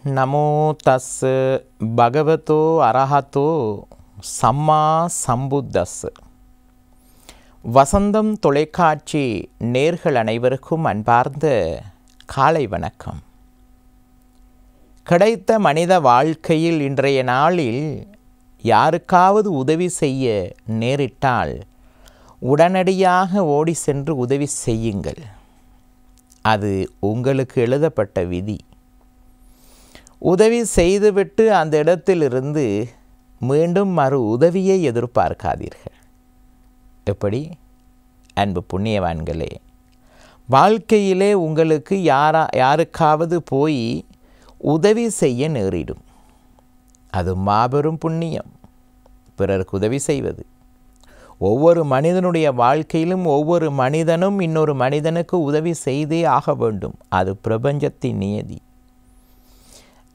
நமோ தஸ் பகவதோ அரஹதோ சம்மா சம்புத்தஸ். வசந்தம் தொலைக்காட்சி நேர்கள் அனைவருக்கும் அன்பார்ந்த காலை வணக்கம். கிடைத்த மனித வாழ்க்கையில் இன்றைய நாளில் யாருக்காவது உதவி செய்ய நேரிட்டால் உடனடியாக ஓடி சென்று உதவி செய்யுங்கள். அது உங்களுக்கு எழுதப்பட்ட விதி. உதவி செய்துவிட்டு அந்த இடத்திலிருந்து மீண்டும் மறு உதவியை எதிர்பார்க்காதீர்கள். எப்படி? அன்பு புண்ணியவான்களே, வாழ்க்கையிலே உங்களுக்கு யாருக்காவது போய் உதவி செய்ய நேரிடும். அது மாபெரும் புண்ணியம். பிறருக்கு உதவி செய்வது ஒவ்வொரு மனிதனுடைய வாழ்க்கையிலும் ஒவ்வொரு மனிதனும் இன்னொரு மனிதனுக்கு உதவி செய்தே ஆக வேண்டும். அது பிரபஞ்சத்தின் நியதி.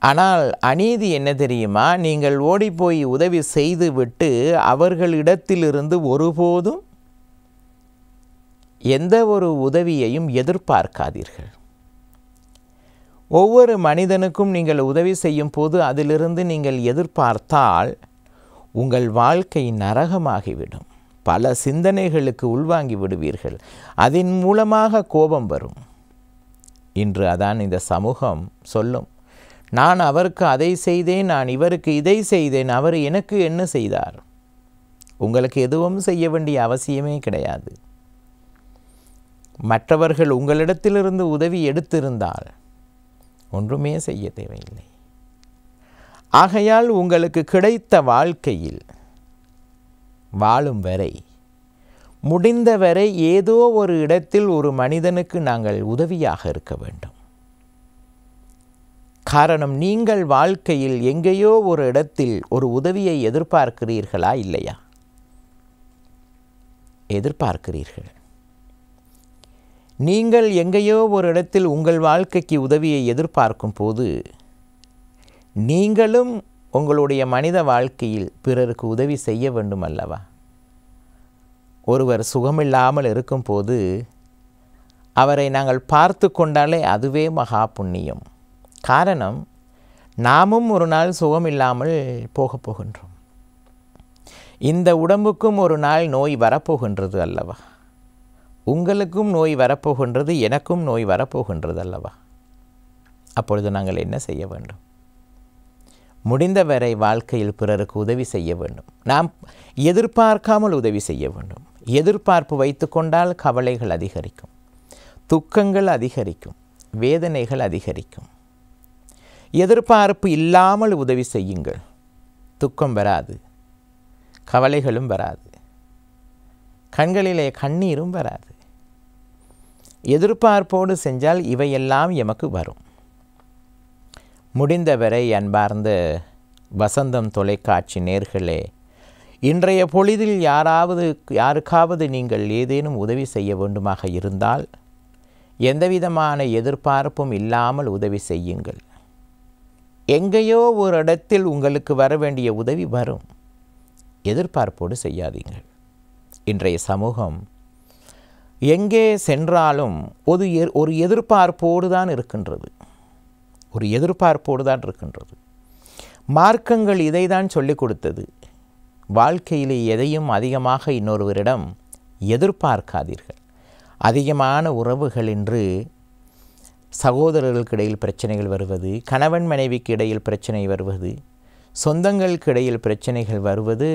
ஆனால் அநீதி என்ன தெரியுமா? நீங்கள் ஓடிப்போய் உதவி செய்துவிட்டு அவர்களிடத்திலிருந்து ஒருபோதும் எந்த ஒரு உதவியையும் எதிர்பார்க்காதீர்கள். ஒவ்வொரு மனிதனுக்கும் நீங்கள் உதவி செய்யும் போது அதிலிருந்து நீங்கள் எதிர்பார்த்தால் உங்கள் வாழ்க்கை நரகமாகிவிடும். பல சிந்தனைகளுக்கு உள்வாங்கி விடுவீர்கள். அதன் மூலமாக கோபம் வரும். இன்று அதான் இந்த சமூகம் சொல்லும். நான் அவருக்கு அதை செய்தேன், நான் இவருக்கு இதை செய்தேன், அவர் எனக்கு என்ன செய்தார்? உங்களுக்கு எதுவும் செய்ய வேண்டிய அவசியமே கிடையாது. மற்றவர்கள் உங்களிடத்திலிருந்து உதவி எடுத்திருந்தால் ஒன்றுமே செய்ய தேவையில்லை. ஆகையால் உங்களுக்கு கிடைத்த வாழ்க்கையில் வாழும் வரை முடிந்தவரை ஏதோ ஒரு இடத்தில் ஒரு மனிதனுக்கு நாங்கள் உதவியாக இருக்க வேண்டும். காரணம், நீங்கள் வாழ்க்கையில் எங்கேயோ ஒரு இடத்தில் ஒரு உதவியை எதிர்பார்க்கிறீர்களா இல்லையா? எதிர்பார்க்கிறீர்கள். நீங்கள் எங்கேயோ ஒரு இடத்தில் உங்கள் வாழ்க்கைக்கு உதவியை எதிர்பார்க்கும் போது நீங்களும் உங்களுடைய மனித வாழ்க்கையில் பிறருக்கு உதவி செய்ய வேண்டும் அல்லவா? ஒருவர் சுகமில்லாமல் இருக்கும்போது அவரை நாங்கள் பார்த்து கொண்டாலே அதுவே மகா புண்ணியம். காரணம், நாமும் ஒரு நாள் சுகமில்லாமல் போகின்றோம். இந்த உடம்புக்கும் ஒரு நாள் நோய் வரப்போகின்றது அல்லவா? உங்களுக்கும் நோய் வரப்போகின்றது, எனக்கும் நோய் வரப்போகின்றது அல்லவா? அப்பொழுது நாங்கள் என்ன செய்ய வேண்டும்? முடிந்தவரை வாழ்க்கையில் பிறருக்கு உதவி செய்ய வேண்டும். நாம் எதிர்பார்க்காமல் உதவி செய்ய வேண்டும். எதிர்பார்ப்பு வைத்து கொண்டால் கவலைகள் அதிகரிக்கும், துக்கங்கள் அதிகரிக்கும், வேதனைகள் அதிகரிக்கும். எதிர்பார்ப்பு இல்லாமல் உதவி செய்யுங்கள். துக்கம் வராது, கவலைகளும் வராது, கண்களிலே கண்ணீரும் வராது. எதிர்பார்ப்போடு செஞ்சால் இவையெல்லாம் எமக்கு வரும். முடிந்தவரை அன்பார்ந்த வசந்தம் தொலைக்காட்சி நேர்களே, இன்றைய பொழுதில் யாருக்காவது நீங்கள் ஏதேனும் உதவி செய்ய வேண்டுமாக இருந்தால் எந்தவிதமான எதிர்பார்ப்பும் இல்லாமல் உதவி செய்யுங்கள். எங்கேயோ ஒரு இடத்தில் உங்களுக்கு வர வேண்டிய உதவி வரும். எதிர்பார்ப்போடு செய்யாதீங்கள். இன்றைய சமூகம் எங்கே சென்றாலும் ஒரு எதிர்பார்ப்போடு தான் இருக்கின்றது. ஒரு எதிர்பார்ப்போடு தான் இருக்கின்றது. மார்க்கங்கள் இதை தான் சொல்லிக் கொடுத்தது. வாழ்க்கையிலே எதையும் அதிகமாக இன்னொருவரிடம் எதிர்பார்க்காதீர்கள். அதிகமான உறவுகள் இன்று சகோதரர்களுக்கு இடையில் பிரச்சனைகள் வருவது, கணவன் மனைவிக்கு இடையில் பிரச்சனை வருவது, சொந்தங்களுக்கு இடையில் பிரச்சனைகள் வருவது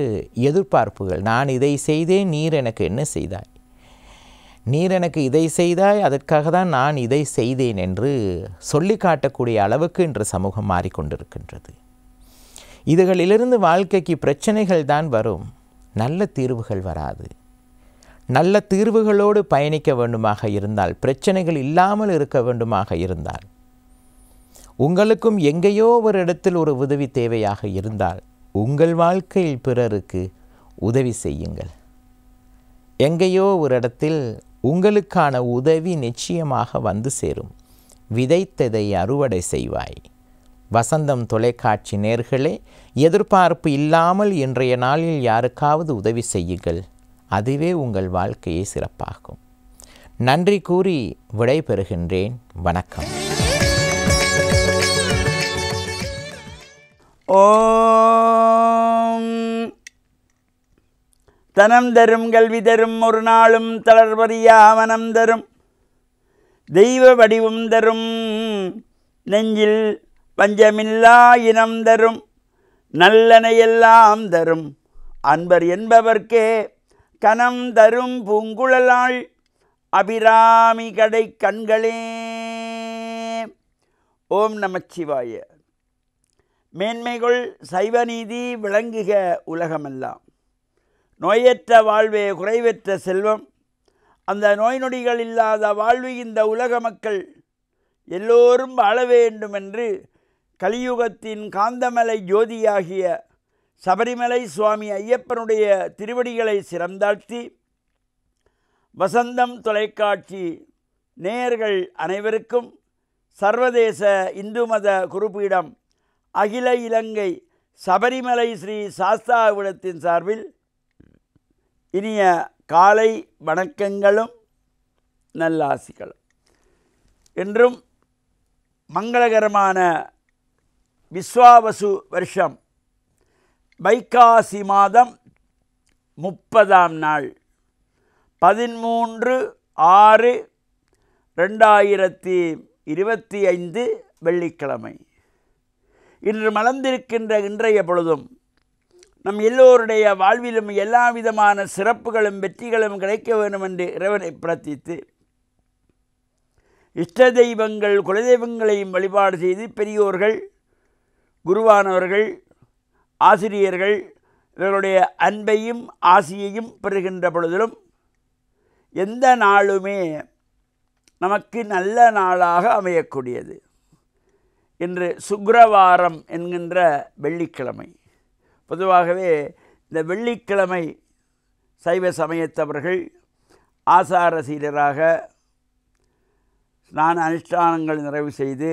எதிர்பார்ப்புகள். நான் இதை செய்தேன், நீர் எனக்கு என்ன செய்தாய்? நீர் எனக்கு இதை செய்தாய், அதற்காக தான் நான் இதை செய்தேன் என்று சொல்லி காட்டக்கூடிய அளவுக்கு இன்று சமூகம் மாறிக்கொண்டிருக்கின்றது. இதுகளிலிருந்து வாழ்க்கைக்கு பிரச்சனைகள் தான் வரும், நல்ல தீர்வுகள் வராது. நல்ல தீர்வுகளோடு பயணிக்க வேண்டுமாக இருந்தால், பிரச்சனைகள் இல்லாமல் இருக்க வேண்டுமாக இருந்தால், உங்களுக்கும் எங்கேயோ ஒரு இடத்தில் ஒரு உதவி தேவையாக இருந்தால் உங்கள் வாழ்க்கையில் பிறருக்கு உதவி செய்யுங்கள். எங்கேயோ ஒரு இடத்தில் உங்களுக்கான உதவி நிச்சயமாக வந்து சேரும். விதைத்ததை அறுவடை செய்வாய். வசந்தம் தொலைக்காட்சி நேர்களே, எதிர்பார்ப்பு இல்லாமல் இன்றைய நாளில் யாருக்காவது உதவி செய்யுங்கள். அதுவே உங்கள் வாழ்க்கையை சிறப்பாகும். நன்றி கூறி விடை பெறுகின்றேன். வணக்கம். ஓம் தனம் தரும் கல்வி தரும் ஒரு நாளும் தளர்வறியா மனம் தரும் தெய்வ வடிவும் தரும் நெஞ்சில் பஞ்சமில்லா இனம் தரும் நல்லனையெல்லாம் தரும் அன்பர் என்பவர்க்கே கனம் தரும் பூங்குழலாள் அபிராமி கடை கண்களே. ஓம் நமச்சிவாய. மேன்மைகள் சைவநீதி விளங்குக உலகமெல்லாம். நோயற்ற வாழ்வே குறைவற்ற செல்வம். அந்த நோய் நொடிகள் இல்லாத வாழ்வு இந்த உலக மக்கள் எல்லோரும் வாழ வேண்டும் என்று கலியுகத்தின் காந்தமலை ஜோதியாகிய சபரிமலை சுவாமி ஐயப்பனுடைய திருவடிகளை சிறந்தாழ்த்தி வசந்தம் தொலைக்காட்சி நேயர்கள் அனைவருக்கும் சர்வதேச இந்து மத குருபீடம் அகில இலங்கை சபரிமலை ஸ்ரீ சாஸ்தாவிடத்தின் சார்பில் இனிய காலை வணக்கங்களும் நல்லாசிகளும். என்றும் மங்களகரமான விஸ்வாவசு வருஷம் வைகாசி மாதம் 30ஆம் நாள் 13/6/2025 வெள்ளிக்கிழமை. இன்று மலர்ந்திருக்கின்ற இன்றைய பொழுதும் நம் எல்லோருடைய வாழ்விலும் எல்லா விதமான சிறப்புகளும் வெற்றிகளும் கிடைக்க வேண்டும் என்று இறைவனை பிரார்த்தித்து இஷ்ட தெய்வங்கள் குலதெய்வங்களையும் வழிபாடு செய்து பெரியோர்கள் குருவானவர்கள் ஆசிரியர்கள் இவர்களுடைய அன்பையும் ஆசியையும் பெறுகின்ற பொழுதிலும் எந்த நாளுமே நமக்கு நல்ல நாளாக அமையக்கூடியது. இன்று சுக்கிரவாரம் என்கின்ற வெள்ளிக்கிழமை. பொதுவாகவே இந்த வெள்ளிக்கிழமை சைவ சமயத்தவர்கள் ஆசார சீலராக ஸ்நான அனுஷ்டானங்கள் நிறைவு செய்து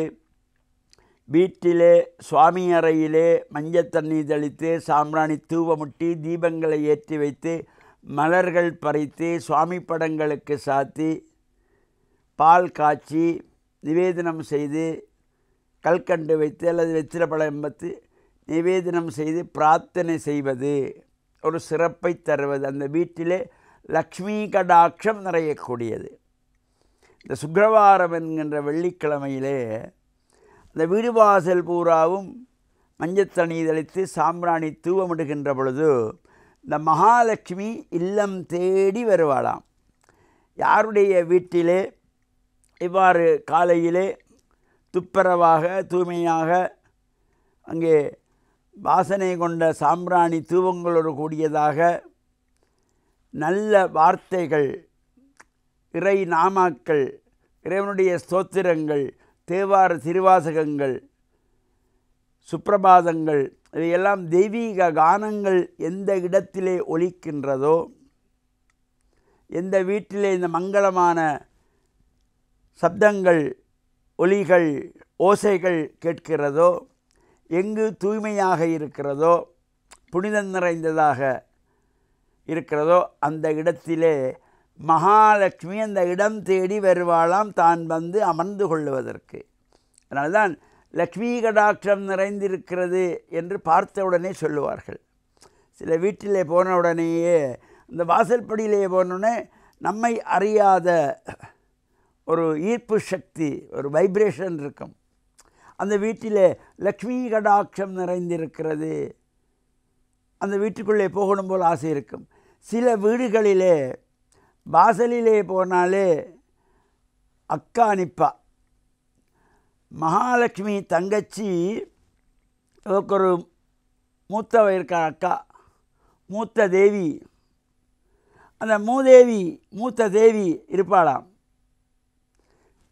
வீட்டிலே சுவாமி அறையிலே மஞ்சள் தண்ணீர் தெளித்து சாம்பிராணி தூவமுட்டி தீபங்களை ஏற்றி வைத்து மலர்கள் பறித்து சுவாமி படங்களுக்கு சாத்தி பால் காய்ச்சி நிவேதனம் செய்து கல்கண்டு வைத்து அல்லது வெற்றில பழம் வைத்து நிவேதனம் செய்து பிரார்த்தனை செய்வது ஒரு சிறப்பை தருவது. அந்த வீட்டிலே லக்ஷ்மி கடாட்சம் நிறையக்கூடியது. இந்த சுக்கிரவாரம் என்கின்ற வெள்ளிக்கிழமையிலே அந்த வீடு வாசல் பூராவும் மஞ்சத்தண்ணி தெளித்து சாம்பிராணி தூவமிடுகின்ற பொழுது இந்த மகாலட்சுமி இல்லம் தேடி வருவாளாம். யாருடைய வீட்டிலே இவ்வாறு காலையிலே துப்புரவாக தூய்மையாக அங்கே வாசனை கொண்ட சாம்பிராணி தூவங்களோடு கூடியதாக நல்ல வார்த்தைகள், இறை நாமாக்கள், இறைவனுடைய ஸ்தோத்திரங்கள், தேவார திருவாசகங்கள், சுப்பிரபாதங்கள், இவையெல்லாம் தெய்வீக கானங்கள் எந்த இடத்திலே ஒலிக்கின்றதோ, எந்த வீட்டிலே இந்த மங்களமான சப்தங்கள் ஒலிகள் ஓசைகள் கேட்கிறதோ, எங்கு தூய்மையாக இருக்கிறதோ, புனிதம் நிறைந்ததாக இருக்கிறதோ அந்த இடத்திலே மகாலட்சுமி அந்த இடம் தேடி வருவாளாம் தான் வந்து அமர்ந்து கொள்ளுவதற்கு. அதனால்தான் லக்ஷ்மி கடாட்சம் நிறைந்திருக்கிறது என்று பார்த்தவுடனே சொல்லுவார்கள். சில வீட்டிலே போன உடனேயே இந்த வாசல்படியிலே போனோடனே நம்மை அறியாத ஒரு ஈர்ப்பு சக்தி, ஒரு வைப்ரேஷன் இருக்கும். அந்த வீட்டிலே லக்ஷ்மி கடாட்சம் நிறைந்திருக்கிறது, அந்த வீட்டுக்குள்ளே போகணும் போல் ஆசை இருக்கும். சில வீடுகளிலே வாசலிலே போனாலே அக்கா நிற்பா. மகாலட்சுமி தங்கச்சி ஒரு மூத்தவ இருக்கார், அக்கா மூத்த தேவி. அந்த மூத்த தேவி இருப்பாளாம்.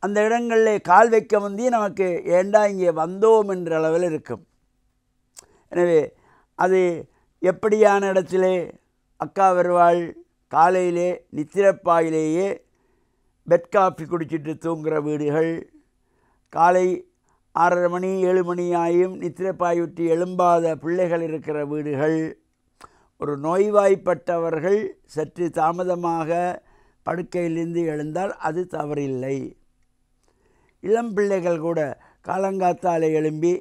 அந்த இடங்களில் கால் வைக்க முந்தி நமக்கு ஏண்டா இங்கே வந்தோம் என்ற அளவில் இருக்கும். எனவே அது எப்படியான இடத்திலே அக்கா வருவாள்? காலையிலே நித்திரப்பாயிலேயே பெட் காஃபி குடிச்சிட்டு தூங்குகிற வீடுகள், காலை 6:30 மணி 7 மணி ஆயும் நித்திரப்பாய் விட்டு எழும்பாத பிள்ளைகள் இருக்கிற வீடுகள், ஒரு நோய்வாய்ப்பட்டவர்கள் சற்று தாமதமாக படுக்கையிலிருந்து எழுந்தால் அது தவறில்லை. இளம் பிள்ளைகள் கூட காலங்காத்தாலே எழும்பி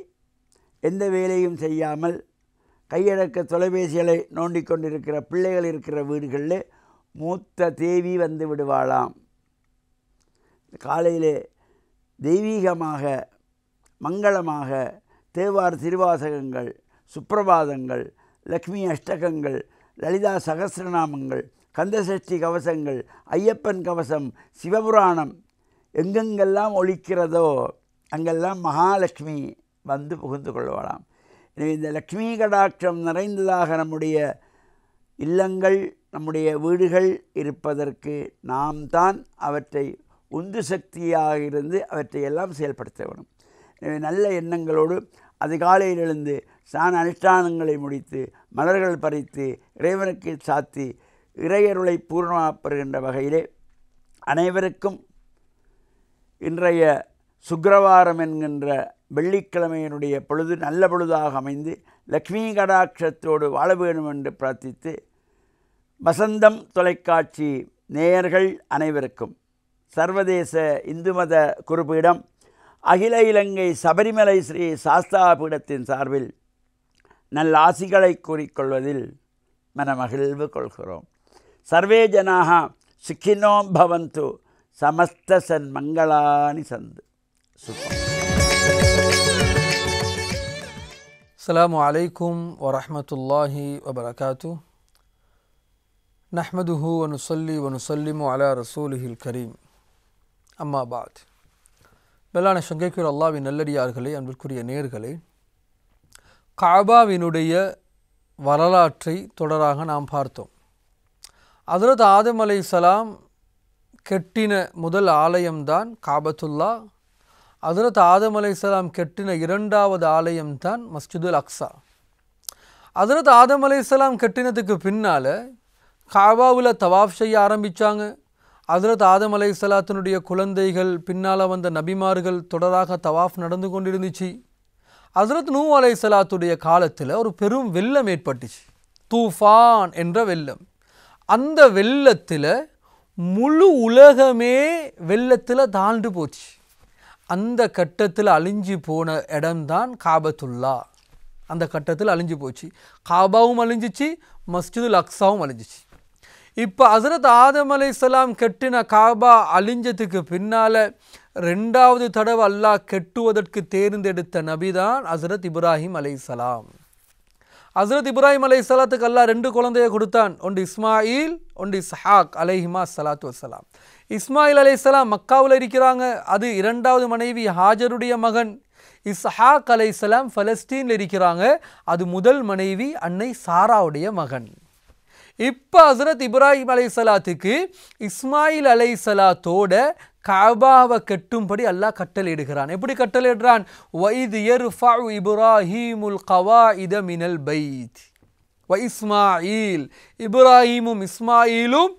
எந்த வேலையும் செய்யாமல் கையடக்க தொலைபேசிகளை நோண்டிக் கொண்டிருக்கிற பிள்ளைகள் இருக்கிற வீடுகளில் மூத்த தேவி வந்து விடுவாளாம். காலையிலே தெய்வீகமாக மங்களமாக தேவார் திருவாசகங்கள், சுப்பிரபாதங்கள், லக்ஷ்மி அஷ்டகங்கள், லலிதா சகஸ்ரநாமங்கள், கந்தசஷ்டி கவசங்கள், ஐயப்பன் கவசம், சிவபுராணம் எங்கெங்கெல்லாம் ஒலிக்கிறதோ அங்கெல்லாம் மகாலட்சுமி வந்து புகுந்து கொள்வாளாம். எனவே இந்த லக்ஷ்மி கடாட்சம் நிறைந்ததாக நம்முடைய இல்லங்கள், நம்முடைய வீடுகள் இருப்பதற்கு நாம் தான் அவற்றை உந்து சக்தியாக இருந்து அவற்றை எல்லாம் செயல்படுத்த வேணும். எனவே நல்ல எண்ணங்களோடு அதிகாலையில் எழுந்து ஸ்நான அனுஷ்டானங்களை முடித்து மலர்கள் பறித்து இறைவனுக்கு சாத்தி இறையருளை பூர்ணமாப்பெறுகின்ற வகையிலே அனைவருக்கும் இன்றைய சுக்கிரவாரம் என்கின்ற வெள்ளிக்கிழமையினுடைய பொழுது நல்ல பொழுதாக அமைந்து லக்ஷ்மி கடாட்சத்தோடு வாழ வேண்டும் என்று பிரார்த்தித்து, வசந்தம் தொலைக்காட்சி நேயர்கள் அனைவருக்கும் சர்வதேச இந்து மத குருபீடம் அகில இலங்கை சபரிமலை ஸ்ரீ சாஸ்தா பீடத்தின் சார்பில் நல்ல ஆசிகளை கூறிக்கொள்வதில் மனமகிழ்வு கொள்கிறோம். சர்வே ஜனாக சுக்கினோ பவந்து, சமஸ்த சன்மங்களானி சந்து. அஸ்ஸலாமு அலைக்கும் வரஹ்மத்துல்லாஹி வபரகாத்து. நஹ்மதுஹு வ நுஸல்லி வ நுஸல்லிமு அலா ரசூலிஹில் கரீம். அம்மா பாத். மேலான சங்கைக்குரிய அல்லாஹ்வின் நல்லடியார்களே, அன்பிற்குரிய நேயர்களே, காபாவினுடைய வரலாற்றை தொடராக நாம் பார்த்தோம். ஹஜ்ரத் ஆதம் அலைஹிஸ்ஸலாம் கெட்டின முதல் ஆலயம்தான் காபத்துல்லா. ஹஜ்ரத் ஆதம் அலைஹிஸ்ஸலாம் கெட்டின இரண்டாவது ஆலயம்தான் மஸ்ஜிதுல் அக்ஸா. ஹஜ்ரத் ஆதம் அலைஹிஸ்ஸலாம் கெட்டினதுக்கு பின்னால் காபாவில் தவாஃப் செய்ய ஆரம்பித்தாங்க. ஹஜ்ரத் ஆதம் அலைஹிஸ்ஸலாத்தினுடைய குழந்தைகள், பின்னால் வந்த நபிமார்கள் தொடராக தவாஃப் நடந்து கொண்டிருந்துச்சு. ஹஜ்ரத் நூஹ் அலைஹிஸ்ஸலாத்துடைய காலத்தில் ஒரு பெரும் வெள்ளம் ஏற்பட்டுச்சு, தூஃபான் என்ற வெள்ளம். அந்த வெள்ளத்தில் முழு உலகமே வெள்ளத்தில் தாழ்ந்து போச்சு. அந்த கட்டத்தில் அழிஞ்சு போன இடம்தான் காபத்துல்லா. அந்த கட்டத்தில் அழிஞ்சு போச்சு. காபாவும் அழிஞ்சிச்சு, மஸ்ஜிதுல் அக்ஸாவும் அழிஞ்சிச்சு. இப்போ ஹஜ்ரத் ஆதம் அலைஹிஸ்ஸலாம் கெட்டின காபா அழிஞ்சதுக்கு பின்னால் ரெண்டாவது தடவை அல்லாஹ் கெட்டுவதற்கு தேர்ந்தெடுத்த நபிதான் ஹஜ்ரத் இப்ராஹிம் அலைஹிஸ்ஸலாம். ஹஜ்ரத் இப்ராஹிம் அலைஹிஸ்ஸலாத்துக்கு அல்லாஹ் 2 குழந்தையை கொடுத்தான். ஒன்று இஸ்மாயில், ஒன்று இஸ்ஹாக் அலைஹிமா ஸலாத்து வஸ்ஸலாம். இஸ்மாயில் அலைஹிஸ்ஸலாம் மக்காவில் இருக்கிறாங்க, அது 2வது மனைவி ஹாஜருடைய மகன். இஸ்ஹாக் அலைஹிஸ்ஸலாம் பலஸ்தீனில் இருக்கிறாங்க, அது முதல் மனைவி அன்னை சாராவுடைய மகன். இப்போ ஹஜ்ரத் இப்ராஹிம் அலைஹிஸ்ஸலாத்துக்கு இஸ்மாயில் அலைஹிஸ்ஸலாத்தோட காபாவை கட்டும்படி அல்லாஹ் கட்டளையிடுகிறான். எப்படி கட்டளையிடுறான்? வைது யர்ஃபஉ இப்ராஹீமுல் கவாயித மினல் பைத் வ இஸ்மாயில். இப்ராஹீமும் இஸ்மாயிலும்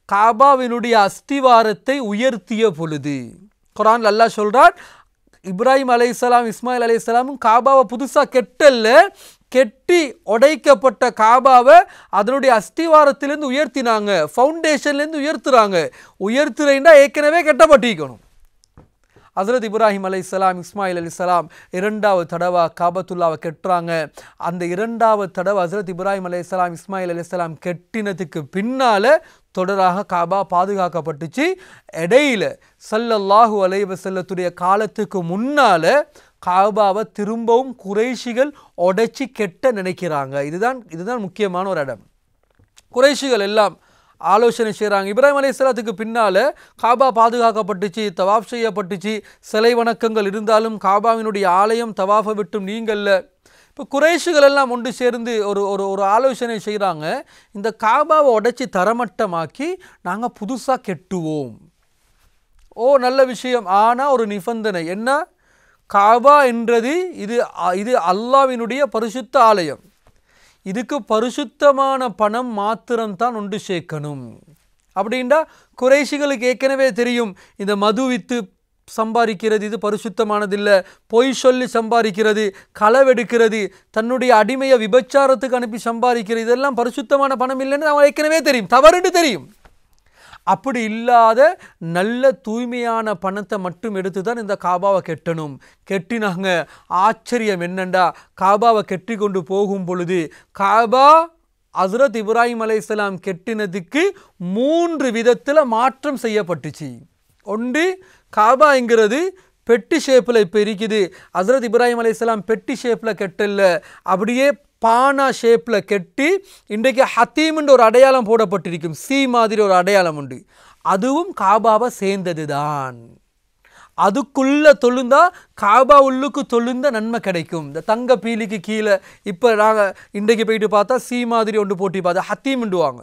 காபாவினுடைய அஸ்திவாரத்தை உயர்த்திய பொழுது. குர்ஆன்ல அல்லாஹ் சொல்றான், இப்ராஹிம் அலைஹிஸ்ஸலாம் இஸ்மாயில் அலைஹிஸ்ஸலாமும் காபாவை புதுசாக கெட்டல்ல, கெட்டி உடைக்கப்பட்ட காபாவை அதனுடைய அஸ்திவாரத்திலேருந்து உயர்த்தினாங்க, ஃபவுண்டேஷன்லேருந்து உயர்த்துறாங்க. உயர்த்துறேன்னா ஏற்கனவே கெட்டப்பட்டிருக்கணும். ஹஜ்ரத் இப்ராஹிம் அலைஹிஸ்ஸலாம் இஸ்மாயில் அலைஹிஸ்ஸலாம் 2வது தடவை காபத்துல்லாவை கெட்டுறாங்க. அந்த 2வது தடவை ஹஜ்ரத் இப்ராஹிம் அலைஹிஸ்ஸலாம் இஸ்மாயில் அலைஹிஸ்ஸலாம் கெட்டினதுக்கு பின்னால் தொடராக காபா பாதுகாக்கப்பட்டுச்சு. இடையில ஸல்லல்லாஹு அலைஹி வஸல்லத்துடைய காலத்துக்கு முன்னால் காபாவை திரும்பவும் குறைஷிகள் உடைச்சி கெட்ட நினைக்கிறாங்க. இதுதான் முக்கியமான ஒரு இடம். குறைஷிகள் எல்லாம் ஆலோசனை செய்கிறாங்க. இப்ராஹிம் அலைஹிஸ்ஸலாத்துக்கு பின்னால் காபா பாதுகாக்கப்பட்டுச்சு, தவாஃப் செய்யப்பட்டுச்சு, சிலை வணக்கங்கள் இருந்தாலும் காபாவினுடைய ஆலயம் தவாஃபை விட்டும் நீங்கல்ல. இப்போ குறைஷிகள் எல்லாம் ஒன்று சேர்ந்து ஒரு ஆலோசனை செய்கிறாங்க. இந்த காபாவை உடைச்சி தரமட்டமாக்கி நாங்கள் புதுசாக கெட்டுவோம். நல்ல விஷயம். ஆனால் ஒரு நிபந்தனை என்ன? காபா என்றது இது அல்லாஹ்வினுடைய பரிசுத்த ஆலயம். இதுக்கு பரிசுத்தமான பணம் மாத்திரம்தான் ஒன்று சேர்க்கணும். அப்படின்டா குறைஷிகளுக்கு ஏற்கனவே தெரியும், இந்த மது வித்து சம்பாதிக்கிறது இது பரிசுத்தமானதில்லை, பொய் சொல்லி சம்பாதிக்கிறது, களவெடுக்கிறது, தன்னுடைய அடிமையை விபச்சாரத்துக்கு அனுப்பி சம்பாதிக்கிறது, இதெல்லாம் பரிசுத்தமான பணம் இல்லைன்னு அவங்க ஏற்கனவே தெரியும், தவறுன்னு தெரியும். அப்படி இல்லாத நல்ல தூய்மையான பணத்தை மட்டும் எடுத்து தான் இந்த காபாவை கெட்டணும். கெட்டினாங்க. ஆச்சரியம் என்னண்டா, காபாவை கெட்டி கொண்டு போகும் பொழுது காபா ஹஸ்ரத் இப்ராஹிம் அலைஹிஸ்ஸலாம் கெட்டினதுக்கு 3 விதத்தில் மாற்றம் செய்யப்பட்டுச்சு. ஒன்று, காபாங்கிறது பெட்டி ஷேப்பில் இப்போ இருக்குது. ஹஸ்ரத் இப்ராஹிம் அலைஹிஸ்ஸலாம் பெட்டி ஷேப்பில் கெட்டல, அப்படியே பானா ஷேப்பில் கெட்டி இன்றைக்கு ஹத்தீம்ன்ற ஒரு அடையாளம் போடப்பட்டிருக்கும். சி மாதிரி ஒரு அடையாளம் உண்டு. அதுவும் காபாவை சேர்ந்தது தான். அதுக்குள்ள தொழுந்தா காபா உள்ளுக்கு தொழுந்த நன்மை கிடைக்கும். இந்த தங்க பீலிக்கு கீழே இப்போ நாங்கள் இன்றைக்கு போயிட்டு பார்த்தா சி மாதிரி ஒன்று போட்டி பார்த்தா ஹத்தீம்ண்டுவாங்க.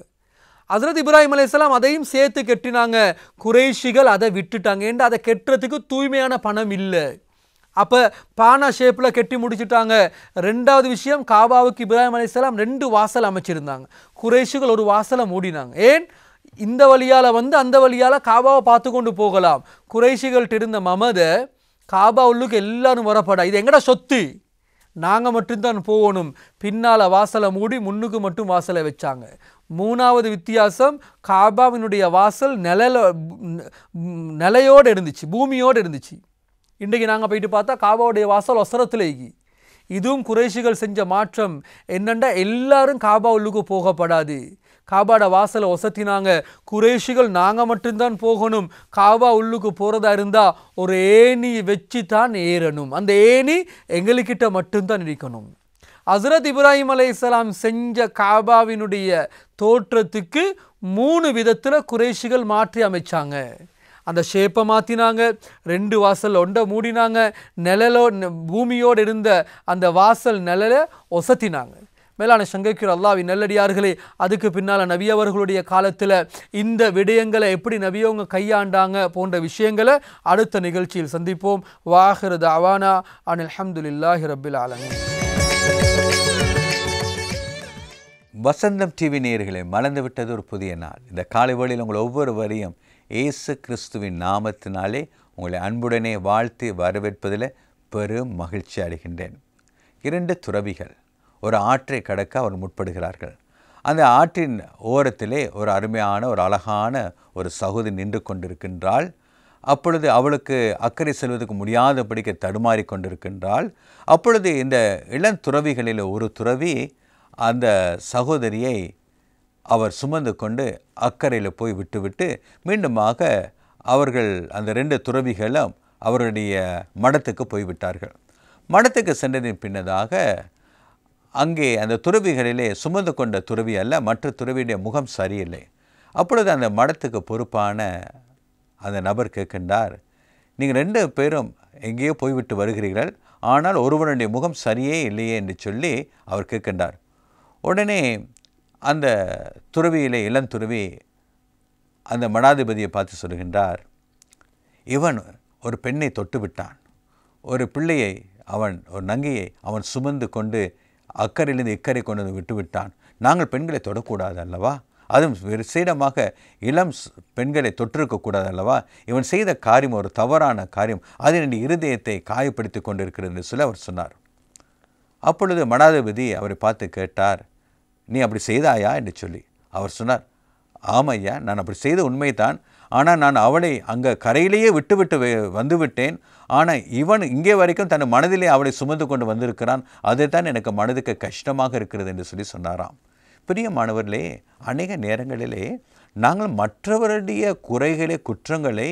ஹஸ்ரத் இப்ராஹிம் அலைஹிஸ்ஸலாம் அதையும் சேர்த்து கெட்டினாங்க. குறைஷிகள் அதை விட்டுட்டாங்க. ஏன்னா அதை கெட்டுறதுக்கு தூய்மையான பணம் இல்லை. அப்போ பானா ஷேப்பில் கெட்டி முடிச்சுட்டாங்க. 2வது விஷயம், காபாவுக்கு இப்ராஹிம் அலைஹிஸ்ஸலாம் 2 வாசல் அமைச்சிருந்தாங்க. குறைஷிகள் ஒரு வாசலை மூடினாங்க. ஏன்? இந்த வழியால் வந்து அந்த வழியால் காபாவை பார்த்து கொண்டு போகலாம். குறைஷிகள்கிட்ட இருந்த மமதை காபா உள்ளுக்கு எல்லாரும் வரப்படா, இது எங்கடா சொத்து, நாங்கள் மட்டும்தான் போகணும். பின்னால் வாசலை மூடி முன்னுக்கு மட்டும் வாசலை வச்சாங்க. 3வது வித்தியாசம், காபாவினுடைய வாசல் நிலையோடு இருந்துச்சு, பூமியோடு இருந்துச்சு. இன்றைக்கு நாங்கள் போயிட்டு பார்த்தா காபாவுடைய வாசல் ஒசரத்துலேகி. இதுவும் குறைஷிகள் செஞ்ச மாற்றம். என்னென்னா எல்லாரும் காபா உள்ளுக்கு போகப்படாது. காபாட வாசலை ஒசத்தினாங்க. குறைஷிகள் நாங்கள் மட்டும்தான் போகணும். காபா உள்ளுக்கு போகிறதா இருந்தால் ஒரு ஏணி வச்சு தான் ஏறணும். அந்த ஏணி எங்களுக்கிட்ட மட்டும்தான் இருக்கணும். ஹஸ்ரத் இப்ராஹிம் அலைஹிஸ்ஸலாம் செஞ்ச காபாவினுடைய தோற்றத்துக்கு 3 விதத்தில் குறைஷிகள் மாற்றி அமைச்சாங்க. அந்த ஷேப்பை மாற்றினாங்க. 2 வாசல் ஒன்றை மூடினாங்க. பூமியோடு இருந்த அந்த வாசல் நிழலை ஒசத்தினாங்க. மேலான சங்கைக்குரிய அல்லாஹ்வின் நல்லடியார்களே, அதுக்கு பின்னால் நபி அவர்களுடைய காலத்தில் இந்த விடயங்களை எப்படி நபியவங்க கையாண்டாங்க போன்ற விஷயங்களை அடுத்த நிகழ்ச்சியில் சந்திப்போம். வாஹிரு தஅவானா அனில் ஹம்துலில்லாஹி ரப்பில் ஆலமீன். வசந்தம் டிவி நேயர்களே, மலர்ந்து விட்டது ஒரு புதிய நாள். இந்த காலை வேளையில் உங்கள் ஒவ்வொருவரையும் இயேசு கிறிஸ்துவின் நாமத்தினாலே உங்களை அன்புடனே வாழ்த்தி வரவேற்பதில் பெரும் மகிழ்ச்சி அடைகின்றேன். 2 துறவிகள் ஒரு ஆற்றை கடக்க அவர் முற்படுகிறார்கள். அந்த ஆற்றின் ஓரத்திலே ஒரு அருமையான ஒரு அழகான ஒரு சகோதரி நின்று கொண்டிருக்கின்றாள். அப்பொழுது அவளுக்கு அக்கறை செல்வதற்கு முடியாதபடிக்கு தடுமாறி கொண்டிருக்கின்றாள். அப்பொழுது இந்த இளந்துறவிகளில் ஒரு துறவி அந்த சகோதரியை அவர் சுமந்து கொண்டு அக்கறையில் போய் விட்டுவிட்டு மீண்டுமாக அவர்கள் அந்த 2 துறவிகளும் அவருடைய மடத்துக்கு போய்விட்டார்கள். மடத்துக்கு சென்றதின் பின்னதாக அங்கே அந்த துறவிகளிலே சுமந்து கொண்ட துறவி அல்ல, மற்ற துறவியுடைய முகம் சரியில்லை. அப்பொழுது அந்த மடத்துக்கு பொறுப்பான அந்த நபர் கேட்கின்றார், நீங்கள் 2 பேரும் எங்கேயோ போய்விட்டு வருகிறீர்கள், ஆனால் ஒருவனுடைய முகம் சரியே இல்லையே என்று சொல்லி அவர் கேட்கின்றார். உடனே அந்த துறவியிலே இளந்துறவி அந்த மடாதிபதியை பார்த்து சொல்கின்றார், இவன் ஒரு பெண்ணை தொட்டு விட்டான், ஒரு பிள்ளையை அவன், ஒரு நங்கையை அவன் சுமந்து கொண்டு அக்கறையிலிருந்து இக்கரை கொண்டு வந்து விட்டுவிட்டான். நாங்கள் பெண்களை தொடக்கூடாது அல்லவா? அதுவும் விசேடமாக இளம் பெண்களை தொற்றிருக்கக்கூடாது அல்லவா? இவன் செய்த காரியம் ஒரு தவறான காரியம், அது என்னுடைய இருதயத்தை காயப்படுத்தி கொண்டிருக்கிறது என்று சொல்லி அவர் சொன்னார். அப்பொழுது மடாதிபதி அவரை பார்த்து கேட்டார், நீ அப்படி செய்தாயா என்று சொல்லி. அவர் சொன்னார், ஆமையா, நான் அப்படி செய்த உண்மைதான். ஆனால் நான் அவளை அங்கே கரையிலேயே விட்டுவிட்டு வந்துவிட்டேன். ஆனால் இவன் இங்கே வரைக்கும் தன் மனதிலே அவளை சுமந்து கொண்டு வந்திருக்கிறான். அதுதான் எனக்கு மனதுக்கு கஷ்டமாக இருக்கிறது என்று சொல்லி சொன்னாராம். பிரியமானவர்களே, அநேக நேரங்களிலே நாங்கள் மற்றவருடைய குறைகளை, குற்றங்களை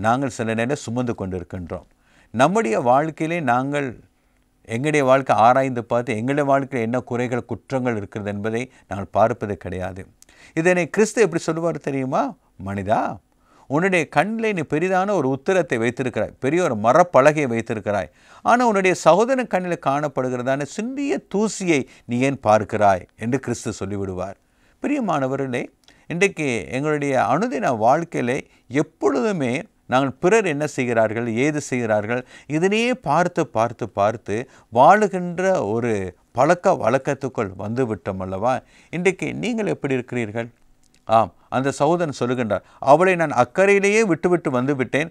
நாங்கள் சில நேரம் சுமந்து கொண்டிருக்கின்றோம். நம்முடைய வாழ்க்கையிலே நாங்கள் எங்களுடைய வாழ்க்கை ஆராய்ந்து பார்த்து எங்களுடைய வாழ்க்கையில் என்ன குறைகள், குற்றங்கள் இருக்கிறது என்பதை நாங்கள் பார்ப்பது கிடையாது. இதனை கிறிஸ்து எப்படி சொல்லுவார் தெரியுமா? மனிதா, உன்னுடைய கண்ணில் நீ பெரிதான ஒரு உத்திரத்தை வைத்திருக்கிறாய், பெரிய ஒரு மரப்பலகையை வைத்திருக்கிறாய், ஆனால் உன்னுடைய சகோதரன் கண்ணில் காணப்படுகிறதான சிறிய தூசியை நீ ஏன் பார்க்கிறாய் என்று கிறிஸ்து சொல்லிவிடுவார். பிரியமானவர்களே, இன்றைக்கு எங்களுடைய அனுதின வாழ்க்கையிலே எப்பொழுதுமே நாங்கள் பிறர் என்ன செய்கிறார்கள், ஏது செய்கிறார்கள், இதனையே பார்த்து பார்த்து பார்த்து வாழுகின்ற ஒரு பழக்க வழக்கத்துக்குள் வந்து விட்டோம் அல்லவா? இன்றைக்கு நீங்கள் எப்படி இருக்கிறீர்கள்? ஆம், அந்த சகோதரன் சொல்லுகின்றார், அவளை நான் அக்கறையிலேயே விட்டுவிட்டு வந்து விட்டேன்,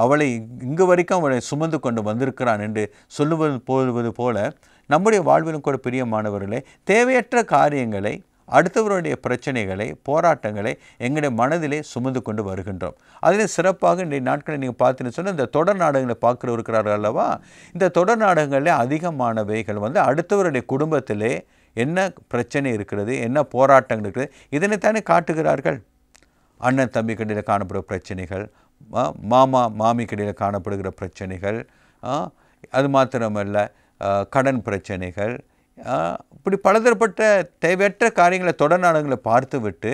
அவளை இங்கு வரைக்கும் அவளை சுமந்து கொண்டு வந்திருக்கிறான் என்று சொல்லுவது போல நம்முடைய வாழ்விலும் கூட பிரியமானவர்களே, தேவையற்ற காரியங்களை அடுத்தவருடைய பிரச்சனைகளை, போராட்டங்களை எங்களுடைய மனதிலே சுமந்து கொண்டு வருகின்றோம். அதிலே சிறப்பாக இன்றைய நாட்களை நீங்கள் பார்த்தீங்கன்னு சொன்னால் இந்த தொடர் நாடகங்களை பார்க்குற இருக்கிறார்கள் அல்லவா, இந்த தொடர் நாடகங்களில் அதிகமானவைகள் அடுத்தவருடைய குடும்பத்திலே என்ன பிரச்சனை இருக்கிறது, என்ன போராட்டங்கள் இருக்கிறது, இதனைத்தானே காட்டுகிறார்கள். அண்ணன் தம்பி கடையில் காணப்படுகிற பிரச்சனைகள், மாமா மாமி கடையில் காணப்படுகிற பிரச்சனைகள், அது மாத்திரமல்ல கடன் பிரச்சனைகள், இப்படி பலதரப்பட்ட தேவையற்ற காரியங்களை தொடர் நாடகங்களை பார்த்து விட்டு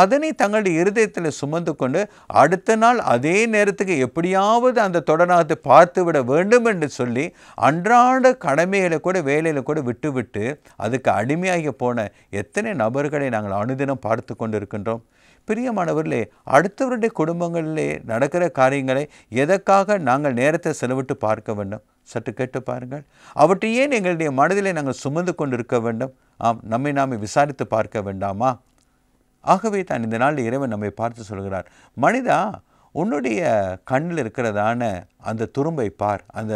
அதனை தங்களுடைய இருதயத்தில் சுமந்து கொண்டு அடுத்த நாள் அதே நேரத்துக்கு எப்படியாவது அந்த தொடர் நாடகத்தை பார்த்து விட வேண்டும் என்று சொல்லி அன்றாட கடமைகளை கூட வேலையில் கூட விட்டு அதுக்கு அடிமையாகி போன எத்தனை நபர்களை நாங்கள் அனுதினம் பார்த்து கொண்டு இருக்கின்றோம். பிரியமானவர்களே, அடுத்தவருடைய குடும்பங்களிலே நடக்கிற காரியங்களை எதற்காக நாங்கள் நேரத்தை செலவிட்டு பார்க்க வேண்டும்? சற்று கேட்டு பாருங்கள். அவற்றை ஏன் எங்களுடைய மனதிலே நாங்கள் சுமந்து கொண்டு இருக்க வேண்டும்? நம்மை நாமே விசாரித்து பார்க்க வேண்டாமா? ஆகவே தான் இந்த நாளில் இறைவன் நம்மை பார்த்து சொல்கிறார், மனிதா, உன்னுடைய கண்ணில் இருக்கிறதான அந்த துரும்பை பார், அந்த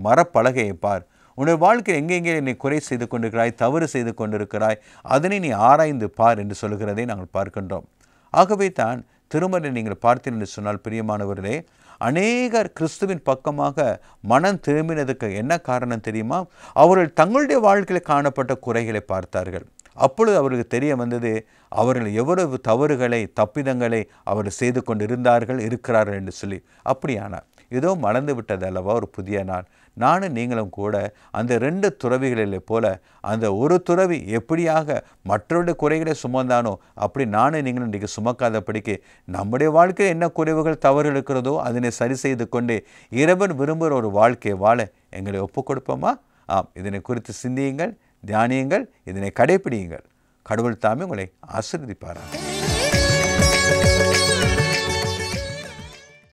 மரப்பலகையை பார். உன்னுடைய வாழ்க்கையில் எங்கெங்கே நீ குறை செய்து கொண்டிருக்கிறாய், தவறு செய்து கொண்டிருக்கிறாய், அதனை நீ ஆராய்ந்து பார் என்று சொல்கிறதை நாங்கள் பார்க்கின்றோம். ஆகவே தான் திருமறை நீங்கள் பார்த்தீர்கள் என்று சொன்னால் பிரியமானவர்களே, அநேகர் கிறிஸ்துவின் பக்கமாக மனம் திரும்பினதுக்கு என்ன காரணம் தெரியுமா? அவர்கள் தங்களுடைய வாழ்க்கையில் காணப்பட்ட குறைகளை பார்த்தார்கள். அப்பொழுது அவர்களுக்கு தெரிய வந்தது, அவர்கள் எவ்வளவு தவறுகளை, தப்பிதங்களை அவர்கள் செய்து கொண்டு இருக்கிறார்கள் என்று சொல்லி. அப்படியானால் ஏதோ மறந்து விட்டது அல்லவா ஒரு புதிய நாள். நானும் நீங்களும் கூட அந்த 2 துறவிகளிலே போல அந்த ஒரு துறவி எப்படியாக மற்றவருடைய குறைகளை சுமந்தானோ அப்படி நானும் நீங்களும் இன்றைக்கு சுமக்காதபடிக்கு நம்முடைய வாழ்க்கையில் என்ன குறைவுகள் தவறு இருக்கிறதோ அதனை சரி செய்து கொண்டு இறைவன் விரும்புகிற ஒரு வாழ்க்கையை வாழ எங்களை ஒப்புக் கொடுப்போமா? இதனை குறித்து சிந்தியுங்கள், தியானியுங்கள், இதனை கடைப்பிடியுங்கள். கடவுள் தாமே உங்களை ஆசீர்வதிப்பாராக.